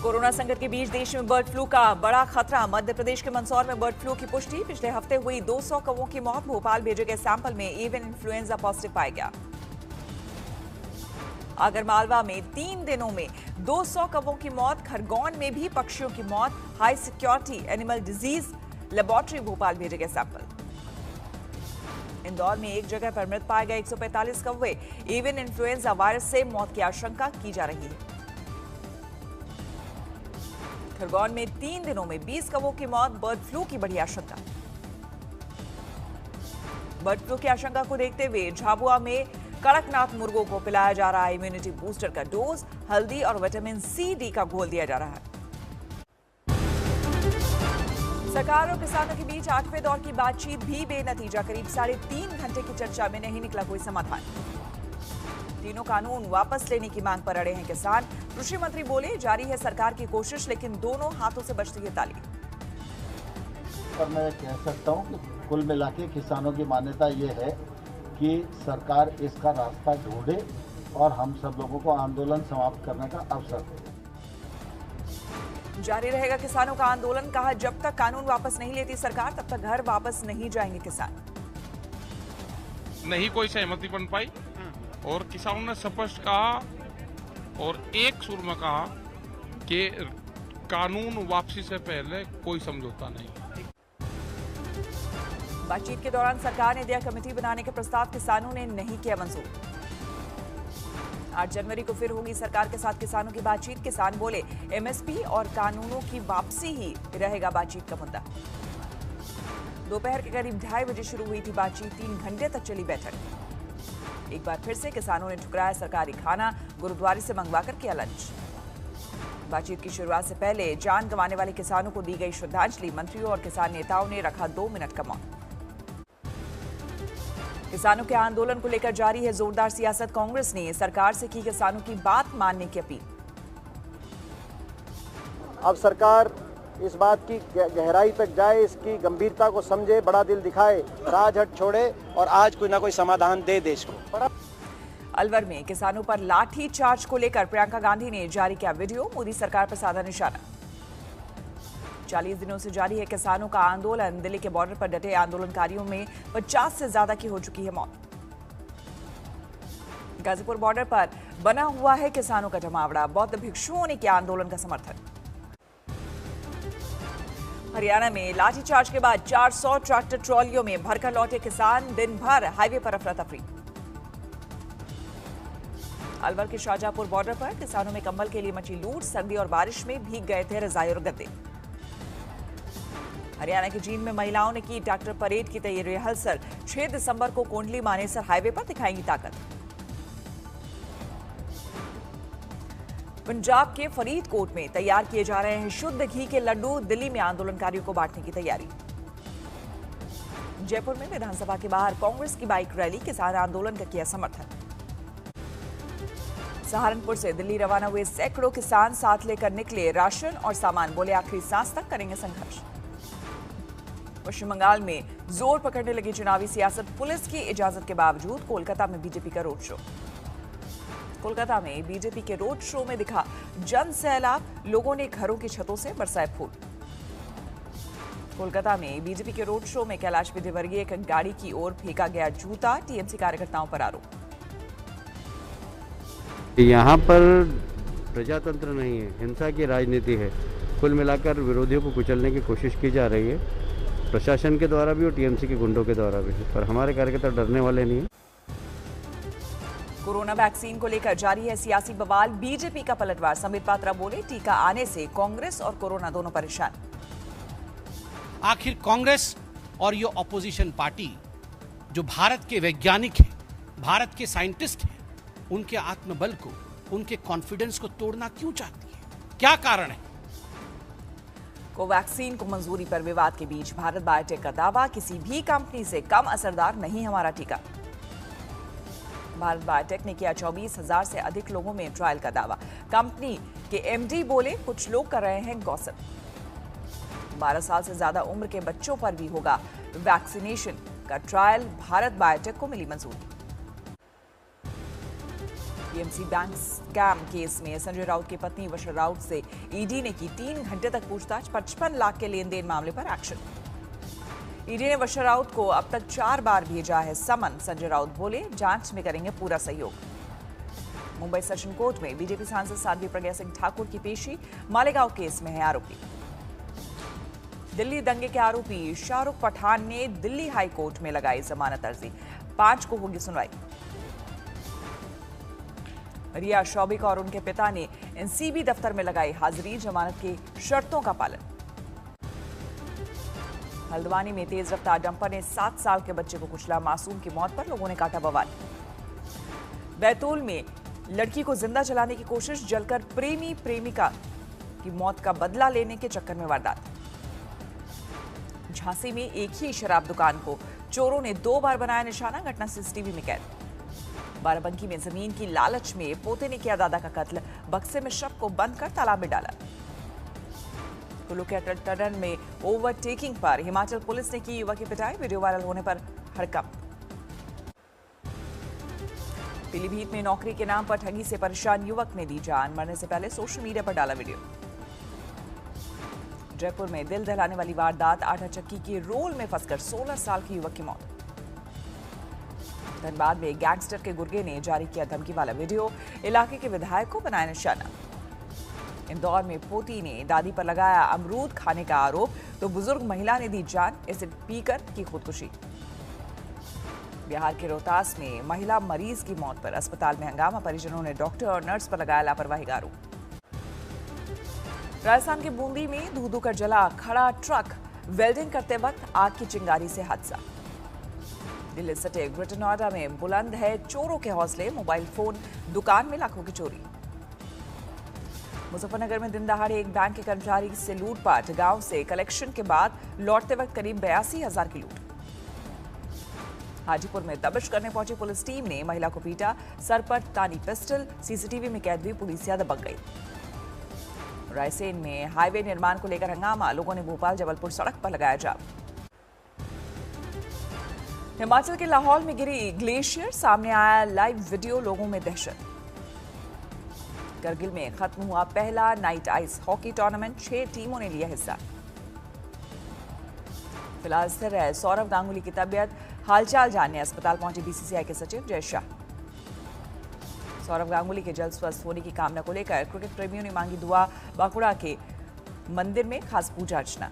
Corona संकट के बीच देश में बर्ड फ्लू का बड़ा खतरा। मध्य प्रदेश के मंदसौर में बर्ड फ्लू की पुष्टि। पिछले हफ्ते हुई 200 कौवों की मौत। भोपाल भेजे गए सैंपल में एवियन इन्फ्लुएंजा पॉजिटिव पाया गया। आगरमालवा में 3 दिनों में 200 कौवों की मौत। खरगोन में भी पक्षियों की मौत। High security animal disease laboratory Bhopal भेजे गए सैंपल। इंदौर में एक जगह पर मृत पाए गए 145 कौवे। एवियन इन्फ्लुएंजा वायरस से मौत की आशंका की जा रही है। खरगोन में 3 दिनों में 20 कौवों की मौत। बर्ड फ्लू की बड़ी आशंका। बर्ड फ्लू की आशंका को देखते हुए झाबुआ में कड़कनाथ मुर्गों को पिलाया जा रहा है इम्यूनिटी बूस्टर का डोज। हल्दी और विटामिन सी डी का घोल दिया जा रहा है। सरकार और किसानों के बीच 8वें दौर की बातचीत भी बेनतीजा। करीब 3.5 घंटे की चर्चा में नहीं निकला कोई समाधान। तीनों कानून वापस लेने की मांग पर अड़े हैं किसान। कृषि मंत्री बोले जारी है सरकार की कोशिश, लेकिन दोनों हाथों से बजती है ताली। पर मैं कह सकता हूं कि कुल मिला के किसानों की मान्यता ये है कि सरकार इसका रास्ता ढूंढे और हम सब लोगों को आंदोलन समाप्त करने का अवसर दे। जारी रहेगा किसानों का आंदोलन। कहा जब तक कानून वापस नहीं लेती सरकार तब तक घर वापस नहीं जाएंगे किसान। नहीं कोई सहमति बन पाई और किसानों ने स्पष्ट कहा और एक सुर में कहा कि कानून वापसी से पहले कोई समझौता नहीं। बातचीत के दौरान सरकार ने दिया कमेटी बनाने के प्रस्ताव। किसानों ने नहीं किया मंजूर। 8 जनवरी को फिर होगी सरकार के साथ किसानों की बातचीत। किसान बोले एमएसपी और कानूनों की वापसी ही रहेगा बातचीत का मुद्दा। दोपहर के करीब 2:30 बजे शुरू हुई थी बातचीत। 3 घंटे तक चली बैठक। एक बार फिर से किसानों ने ठुकराया सरकारी खाना। गुरुद्वारे से मंगवाकर किया लंच। बातचीत की शुरुआत से पहले जान गंवाने वाले किसानों को दी गई श्रद्धांजलि। मंत्रियों और किसान नेताओं ने रखा 2 मिनट का मौन। किसानों के आंदोलन को लेकर जारी है जोरदार सियासत। कांग्रेस ने सरकार से की किसानों की बात मानने की अपील। अब सरकार इस बात की गहराई तक जाए, इसकी गंभीरता को समझे, बड़ा दिल दिखाए, राजहट छोड़े और आज कोई ना कोई समाधान दे देश को। अलवर में किसानों पर लाठी चार्ज को लेकर प्रियंका गांधी ने जारी किया वीडियो। मोदी सरकार पर साधा निशाना। 40 दिनों से जारी है किसानों का आंदोलन। दिल्ली के बॉर्डर पर डटे आंदोलनकारियों में 50 से ज्यादा की हो चुकी है मौत। गाजीपुर बॉर्डर पर बना हुआ है किसानों का जमावड़ा। बौद्ध भिक्षुओं ने किया आंदोलन का समर्थन। हरियाणा में लाठीचार्ज के बाद 400 ट्रैक्टर ट्रॉलियों में भरकर लौटे किसान। दिन भर हाईवे पर अफरा तफरी। अलवर के शाहजहांपुर बॉर्डर पर किसानों में कंबल के लिए मची लूट। सर्दी और बारिश में भीग गए थे रजाई और गद्दे। हरियाणा के जींद में महिलाओं ने की ट्रैक्टर परेड की तैयारी रिहर्सल। 6 दिसंबर को कोंडली मानेसर हाईवे पर दिखाएंगी ताकत। पंजाब के फरीदकोट में तैयार किए जा रहे हैं शुद्ध घी के लड्डू। दिल्ली में आंदोलनकारियों को बांटने की तैयारी। जयपुर में विधानसभा के बाहर कांग्रेस की बाइक रैली। किसान आंदोलन का किया समर्थन। सहारनपुर से दिल्ली रवाना हुए सैकड़ों किसान साथ लेकर निकले राशन और सामान। बोले आखिरी सांस तक करेंगे संघर्ष। पश्चिम बंगाल में जोर पकड़ने लगी चुनावी सियासत। पुलिस की इजाजत के बावजूद कोलकाता में बीजेपी का रोड शो। कोलकाता में बीजेपी के रोड शो में दिखा जन सैलाब। लोगों ने घरों की छतों से बरसाए फूल। कोलकाता में बीजेपी के रोड शो में कैलाश विजयवर्गीय एक गाड़ी की ओर फेंका गया जूता। टीएमसी कार्यकर्ताओं पर आरोप। यहाँ पर प्रजातंत्र नहीं है, हिंसा की राजनीति है। कुल मिलाकर विरोधियों को कुचलने की कोशिश की जा रही है, प्रशासन के द्वारा भी और टीएमसी के गुंडों के द्वारा भी। पर हमारे कार्यकर्ता डरने वाले नहीं हैं। कोरोना वैक्सीन को लेकर जारी है सियासी बवाल। बीजेपी का पलटवार। संबित पात्रा बोले टीका आने से कांग्रेस और कोरोना दोनों परेशान। आखिर कांग्रेस और ये ऑपोजिशन पार्टी जो भारत के वैज्ञानिक हैं, भारत के साइंटिस्ट हैं, उनके आत्मबल को, उनके कॉन्फिडेंस को तोड़ना क्यों चाहती है? क्या कारण है? कोवैक्सीन को मंजूरी पर विवाद के बीच भारत बायोटेक का दावा। किसी भी कंपनी से कम असरदार नहीं हमारा टीका। भारत बायोटेक ने किया 24,000 से अधिक लोगों में ट्रायल का दावा। कंपनी के एमडी बोले कुछ लोग कर रहे हैं गॉसिप। 12 साल से ज्यादा उम्र के बच्चों पर भी होगा वैक्सीनेशन का ट्रायल। भारत बायोटेक को मिली मंजूरी। टीएमसी बैंक स्कैम केस में संजय राउत की पत्नी वर्षा राउत से ईडी ने की 3 घंटे तक पूछताछ। 55 लाख के लेन देन मामले पर एक्शन। ईडी ने वर्षा राउत को अब तक 4 बार भेजा है समन। संजय राउत बोले जांच में करेंगे पूरा सहयोग। मुंबई सेशन कोर्ट में बीजेपी सांसद साध्वी प्रज्ञा सिंह ठाकुर की पेशी। मालेगांव केस में है आरोपी। दिल्ली दंगे के आरोपी शाहरुख पठान ने दिल्ली हाई कोर्ट में लगाई जमानत अर्जी। 5 को होगी सुनवाई। रिया शौबिक और उनके पिता ने एनसीबी दफ्तर में लगाई हाजिरी। जमानत की शर्तों का पालन। हल्द्वानी में तेज रफ्तार डंपर ने 7 साल के बच्चे को कुचला। मासूम की मौत पर लोगों ने काटा बवाल। बैतूल में लड़की को जिंदा जलाने की कोशिश। जलकर प्रेमी प्रेमिका की मौत का बदला लेने के चक्कर में वारदात। झांसी में एक ही शराब दुकान को चोरों ने 2 बार बनाया निशाना। घटना सीसीटीवी में कैद। बाराबंकी में जमीन की लालच में पोते ने किया दादा का कत्ल। बक्से में शव को बंद कर तालाब में डाला। कुल्लू के अटल टनल में ओवरटेकिंग पर हिमाचल पुलिस ने की युवक की पिटाई। वीडियो वायरल होने पर हड़कंप। पीलीभीत में नौकरी के नाम पर ठगी से परेशान युवक ने दी जान। मरने से पहले सोशल मीडिया पर डाला वीडियो। जयपुर में दिल दहलाने वाली वारदात। आटा चक्की के रोल में फंसकर 16 साल की युवक की मौत। धनबाद में गैंगस्टर के गुर्गे ने जारी किया धमकी वाला वीडियो। इलाके के विधायक को बनाया निशाना। इंदौर में पोती ने दादी पर लगाया अमरूद खाने का आरोप तो बुजुर्ग महिला ने दी जान। एसिड पीकर की खुदकुशी। बिहार के रोहतास में महिला मरीज की मौत पर अस्पताल में हंगामा। परिजनों ने डॉक्टर और नर्स पर लगाया लापरवाही का आरोप। राजस्थान के बूंदी में धू धू कर जला खड़ा ट्रक। वेल्डिंग करते वक्त आग की चिंगारी से हादसा। दिल्ली सटे ग्रेटर नोएडा में बुलंद है चोरों के हौसले। मोबाइल फोन दुकान में लाखों की चोरी। मुजफ्फरनगर में दिन दहाड़े एक बैंक के कर्मचारी से लूटपाट। गांव से कलेक्शन के बाद लौटते वक्त करीब 82,000 की लूट। हाजीपुर में दबिश करने पहुंची पुलिस टीम ने महिला को पीटा। सर पर तानी पिस्टल। सीसीटीवी में कैद हुई पुलिसिया दबक गई। रायसेन में हाईवे निर्माण को लेकर हंगामा। लोगों ने भोपाल जबलपुर सड़क पर लगाया जाम। हिमाचल के लाहौल में गिरी ग्लेशियर। सामने आया लाइव वीडियो। लोगों में दहशत। करगिल में खत्म हुआ पहला नाइट आइस हॉकी टूर्नामेंट। 6 टीमों ने लिया हिस्सा। फिलहाल स्थिर है सौरव गांगुली की तबीयत। हालचाल जानने अस्पताल पहुंचे बीसीसीआई के सचिव जय शाह। सौरव गांगुली के जल्द स्वस्थ होने की कामना को लेकर क्रिकेट प्रेमियों ने मांगी दुआ। बांकुड़ा के मंदिर में खास पूजा अर्चना।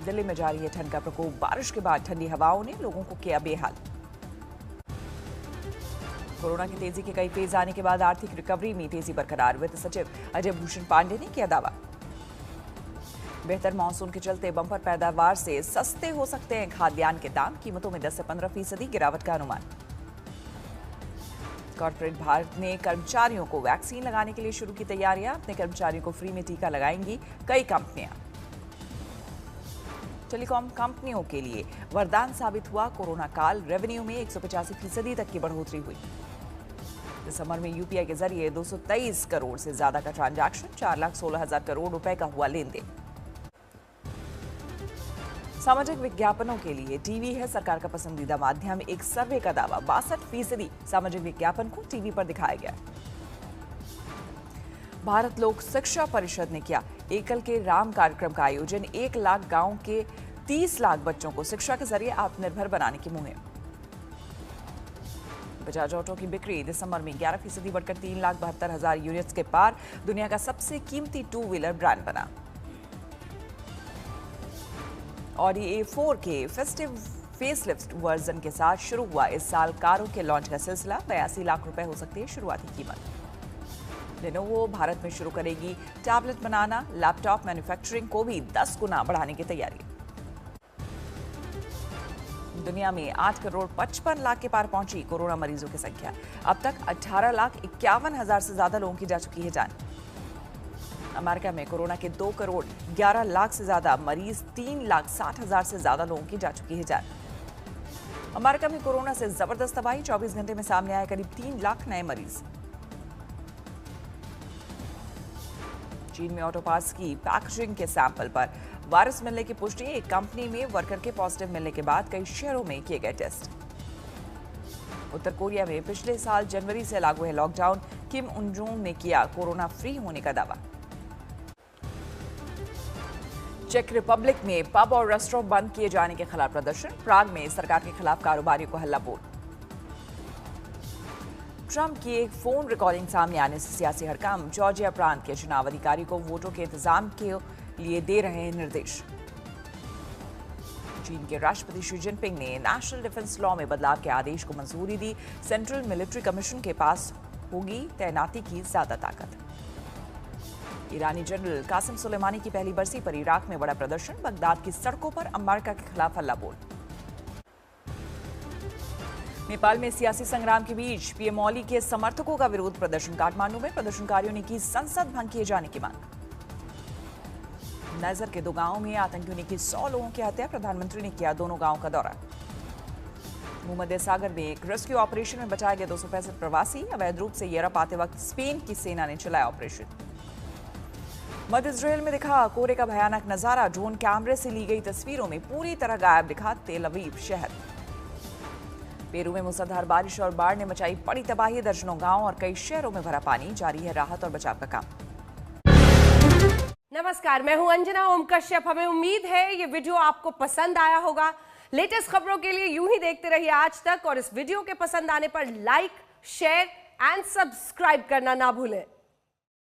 दिल्ली में जारी है ठंड का प्रकोप। बारिश के बाद ठंडी हवाओं ने लोगों को किया बेहाल। कोरोना की तेजी के कई फेज आने के बाद आर्थिक रिकवरी में तेजी बरकरार। वित्त सचिव अजय भूषण पांडे ने किया दावा। बेहतर मानसून के चलते बंपर पैदावार से सस्ते हो सकते हैं खाद्यान्न के दाम। कीमतों में 10 से 15% गिरावट का अनुमान। कॉर्पोरेट भारत ने कर्मचारियों को वैक्सीन लगाने के लिए शुरू की तैयारियां। अपने कर्मचारियों को फ्री में टीका लगाएंगी कई कंपनियां। टेलीकॉम कंपनियों के लिए वरदान साबित हुआ कोरोना काल। रेवेन्यू में 185% तक की बढ़ोतरी हुई। दिसंबर में यूपीआई के जरिए 223 करोड़ से ज्यादा का ट्रांजैक्शन। 4,16,000 करोड़ रुपए का हुआ लेन देन। सामाजिक विज्ञापनों के लिए टीवी है सरकार का पसंदीदा माध्यम। एक सर्वे का दावा। 62% सामाजिक विज्ञापन को टीवी पर दिखाया गया। भारत लोक शिक्षा परिषद ने किया एकल के राम कार्यक्रम का आयोजन। 1 लाख गांव के 30 लाख बच्चों को शिक्षा के जरिए आत्मनिर्भर बनाने की मुहिम। बजाज ऑटो की बिक्री दिसंबर में 11% बढ़कर 3,72,000 यूनिट्स के पार। दुनिया का सबसे कीमती 2 व्हीलर ब्रांड बना। ऑडी A4 के फेस्टिव फेसलिफ्ट वर्जन के साथ शुरू हुआ इस साल कारों के लॉन्च का सिलसिला। 82 लाख रुपए हो सकती है शुरुआती कीमत। लेनोवो भारत में शुरू करेगी टैबलेट बनाना। लैपटॉप मैन्युफैक्चरिंग को भी 10 गुना बढ़ाने की तैयारी। दुनिया में 8 करोड़ 55 लाख के पार पहुंची कोरोना मरीजों की संख्या। अब तक 18,51,000 से ज्यादा लोगों की जा चुकी है जान। अमेरिका में कोरोना के 2 करोड़ 11 लाख से ज्यादा मरीज। 3,60,000 से ज्यादा लोगों की जा चुकी है जान। अमेरिका में कोरोना से जबरदस्त तबाही। 24 घंटे में सामने आए करीब 3 लाख नए मरीज। चीन में ऑटो पार्ट्स की पैकेजिंग के सैंपल पर वायरस मिलने की पुष्टि। एक कंपनी में वर्कर के पॉजिटिव मिलने के बाद कई शहरों में किए गए टेस्ट। उत्तर कोरिया में पिछले साल जनवरी से लागू है लॉकडाउन, किम उन-जुंग ने किया कोरोना फ्री होने का दावा। चेक रिपब्लिक में पब और रेस्टोरेंट बंद किए जाने के खिलाफ प्रदर्शन, प्राग में सरकार के खिलाफ कारोबारियों को हल्ला बोल। ट्रंप की एक फोन रिकॉर्डिंग सामने आने से सियासी हड़कंप, जॉर्जिया प्रांत के चुनाव अधिकारी को वोटों के इंतजाम के लिए दे रहे हैं निर्देश। चीन के राष्ट्रपति शी जिनपिंग ने नेशनल डिफेंस लॉ में बदलाव के आदेश को मंजूरी दी, सेंट्रल मिलिट्री कमीशन के पास होगी तैनाती की ज्यादा ताकत। ईरानी जनरल कासिम सुलेमानी की पहली बरसी पर इराक में बड़ा प्रदर्शन, बगदाद की सड़कों पर अमेरिका के खिलाफ हल्ला बोल। नेपाल में सियासी संग्राम के बीच पीएम ओली के समर्थकों का विरोध प्रदर्शन, काठमांडू में प्रदर्शनकारियों ने की संसद भंग किए जाने की मांग। नजर के 2 गांवों में आतंकियों ने की 100 लोगों की हत्या, प्रधानमंत्री ने किया दोनों गांवों का दौरा। भूमध्य सागर में एक रेस्क्यू ऑपरेशन में बचाए गए 265 प्रवासी, अवैध रूप से यूरोप आते वक्त स्पेन की सेना ने चलाया ऑपरेशन। मध्य इजरायल में दिखा कोहरे का भयानक नजारा, ड्रोन कैमरे से ली गई तस्वीरों में पूरी तरह गायब दिखा तेल अवीव शहर। पेरू में मूसलाधार बारिश और बाढ़ ने मचाई बड़ी तबाही, दर्जनों गांव और कई शहरों में भरा पानी, जारी है राहत और बचाव का काम। नमस्कार, मैं हूं अंजना ओम कश्यप। हमें उम्मीद है ये वीडियो आपको पसंद आया होगा। लेटेस्ट खबरों के लिए यूं ही देखते रहिए आज तक, और इस वीडियो के पसंद आने पर लाइक, शेयर एंड सब्सक्राइब करना ना भूलें।